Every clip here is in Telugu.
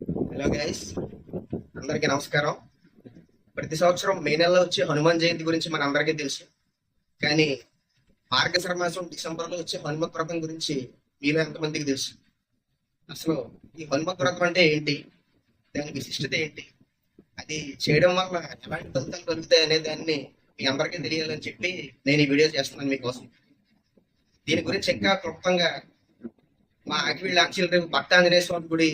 హలో గైస్, అందరికీ నమస్కారం. ప్రతి సంవత్సరం మే నెలలో వచ్చే హనుమాన్ జయంతి గురించి మన అందరికీ తెలుసు. కానీ మార్గశిర మాసం డిసెంబర్లో వచ్చే హనుమత్ వ్రతం గురించి మీలో ఎంతమందికి తెలుసు? అసలు ఈ హనుమత్ వ్రతం అంటే ఏంటి, దాని విశిష్టత ఏంటి, అది చేయడం వల్ల ఎలాంటి ఫలితాలు కలుగుతాయి అనే దాన్ని మీ అందరికీ తెలియాలని చెప్పి నేను ఈ వీడియో చేస్తున్నాను మీకోసం. దీని గురించి ఇంకా క్లుప్తంగా మా అఖిల్ ఆంక్షల భట్ట ఆంజనేయ స్వామి గుడి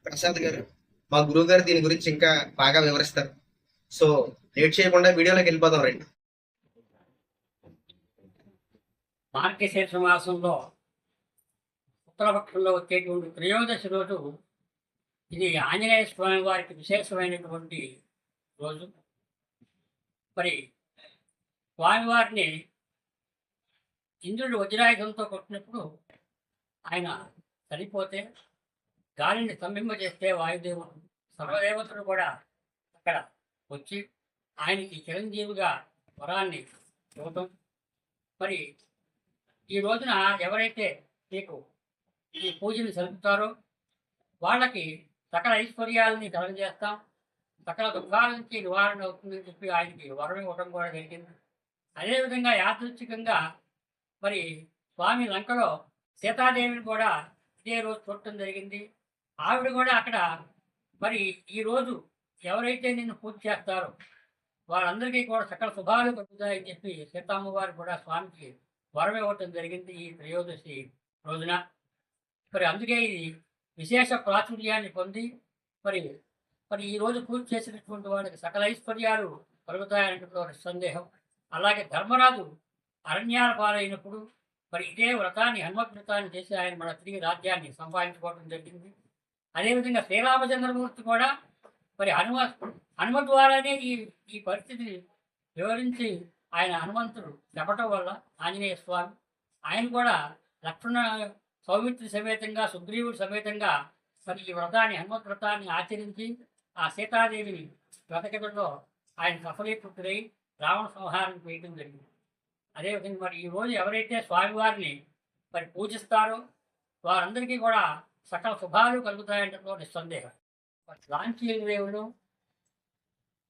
ప్రసాద్ గారు, మా గురువు గారు దీని గురించి ఇంకా బాగా వివరిస్తారు. సో లేట్ చేయకుండా వీడియోలోకి వెళ్ళిపోదాం రండి. మార్గశీర్ష మాసంలో ఉత్తరపక్షంలో వచ్చేటువంటి త్రయోదశి రోజు ఇది ఆంజనేయ స్వామి వారికి విశేషమైనటువంటి రోజు. మరి స్వామివారిని ఇంద్రుడు వజ్రాయుధంతో కొట్టినప్పుడు ఆయన చనిపోతే గాలిని స్తంభింపజేస్తే వాయుదేవుడు సర్వదేవతలు కూడా అక్కడ వచ్చి ఆయనకి చిరంజీవిగా వరాన్ని ఇవ్వటం. మరి ఈ రోజున ఎవరైతే మీకు ఈ పూజను జరుపుతారో వాళ్ళకి సకల ఐశ్వర్యాలని కలుగజేస్తాం, సకల దుఃఖాల నుంచి నివారణ అవుతుందని చెప్పి ఆయనకి వరం ఇవ్వడం కూడా జరిగింది. అదేవిధంగా యాదృచ్ఛికంగా మరి స్వామి లంకలో సీతాదేవిని కూడా ఇదే రోజు చూడటం జరిగింది. ఆవిడ కూడా అక్కడ మరి ఈరోజు ఎవరైతే నిన్ను పూజ చేస్తారో వారందరికీ కూడా సకల శుభాలు కలుగుతాయని చెప్పి సీతమ్మ వారు కూడా స్వామికి వరం ఇవ్వటం జరిగింది ఈ త్రయోదశి రోజున. మరి అందుకే ఇది విశేష ప్రాచుర్యాన్ని పొంది మరి మరి ఈరోజు పూజ చేసినటువంటి వాడికి సకల ఐశ్వర్యాలు కలుగుతాయనట్లో సందేహం. అలాగే ధర్మరాజు అరణ్యాల పాలైనప్పుడు మరి ఇదే వ్రతాన్ని హనుమత్ వ్రతాన్ని చేసి ఆయన మన తిరిగి రాజ్యాన్ని సంపాదించుకోవడం జరిగింది. అదేవిధంగా శ్రీరామచంద్రమూర్తి కూడా మరి హనుమ ద్వారానే ఈ పరిస్థితిని వివరించి ఆయన హనుమంతుడు చెప్పటం వల్ల ఆంజనేయ స్వామి ఆయన కూడా లక్ష్మణ సౌమిత్రి సమేతంగా సుగ్రీవుడి సమేతంగా మరి ఈ వ్రతాన్ని హనుమత్ వ్రతాన్ని ఆచరించి ఆ సీతాదేవిని వెతకడంలో ఆయన సఫలీకృతుడై రావణ సంహారం చేయడం జరిగింది. అదేవిధంగా మరి ఈరోజు ఎవరైతే స్వామివారిని మరి పూజిస్తారో వారందరికీ కూడా సకల శుభాలు కలుగుతాయంటలో నిస్సందేహం. లాంఛీదేవుడు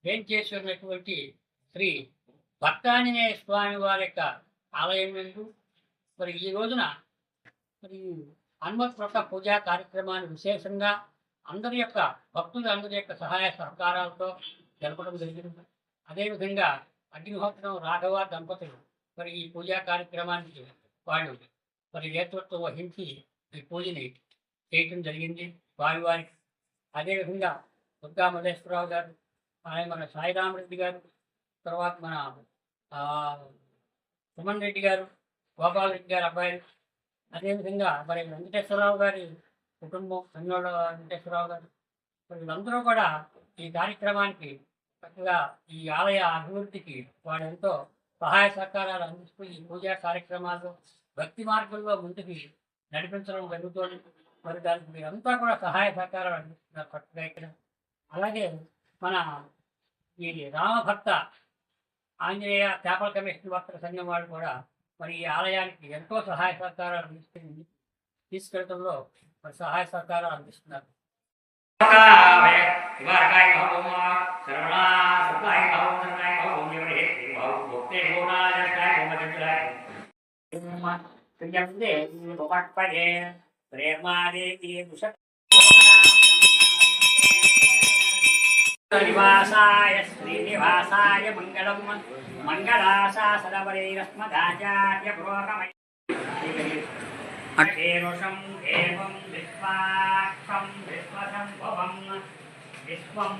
వేంచేశ్వరునటువంటి శ్రీ భక్తాంజనేయ స్వామి వారి యొక్క ఆలయం నుండి మరి ఈ రోజున మరి హనుమత్ వ్రత పూజా కార్యక్రమాన్ని విశేషంగా అందరి యొక్క అందరి యొక్క సహాయ సహకారాలతో జరపడం జరిగింది. అదేవిధంగా అగ్నిహోత్రం రాఘవ దంపతులు మరి ఈ పూజా కార్యక్రమానికి వాళ్ళు మరి నేతృత్వం వహించి ఈ పూజని చేయటం జరిగింది స్వామివారికి. అదేవిధంగా దుర్గా మల్లేశ్వరరావు గారు, ఆయన మన సాయిరామరెడ్డి గారు, తర్వాత మన సుమన్ రెడ్డి గారు, గోపాల్ రెడ్డి గారు అబ్బాయిలు, అదేవిధంగా మరి వెంకటేశ్వరరావు గారి కుటుంబం సంగోళ వెంకటేశ్వరరావు గారు, మరి వీళ్ళందరూ కూడా ఈ కార్యక్రమానికి చక్కగా ఈ ఆలయ అభివృద్ధికి వాళ్ళు ఎంతో సహాయ సహకారాలు అందిస్తూ ఈ పూజా కార్యక్రమాలు భక్తి మార్గంలో ముందుకు నడిపించడం జరుగుతుంది. మరి దానికి మీరంతా కూడా సహాయ సహకారాలు అందిస్తున్నారు చక్కగా ఇక్కడ. అలాగే మన ఈ రామభక్త ఆంజనేయ చేపల కమిషన్ వర్తక సంఘం వాళ్ళు కూడా మరి ఈ ఆలయానికి ఎంతో సహాయ సహకారాలు అందిస్తుంది, తీసుకెళ్లడంలో మరి సహాయ సహకారాలు అందిస్తున్నారు. నివాసాయ శ్రీనివాసాయ మంగళం మంగళాశాసనవరైరస్మదాచార్య పురోగమై అక్షేరుషం దేవం విశ్వాక్షం విశ్వసంభవం విశ్వం.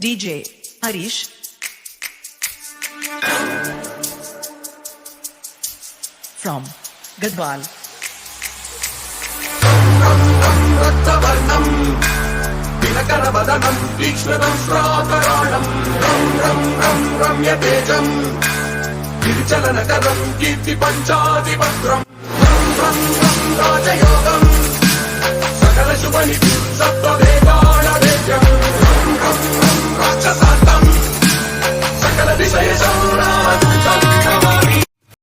DJ Harish from Gadwal. దినకరవదనం తీక్ష్ణం శ్రాకరాళం రమ్యతేజం గిరిచలనకరం కీర్తి పంచాదిపత్రం రాజయోగం సకల శుభనిధి సప్తవేదాళవేద్యం రాక్షసార్థం సకల విషయసం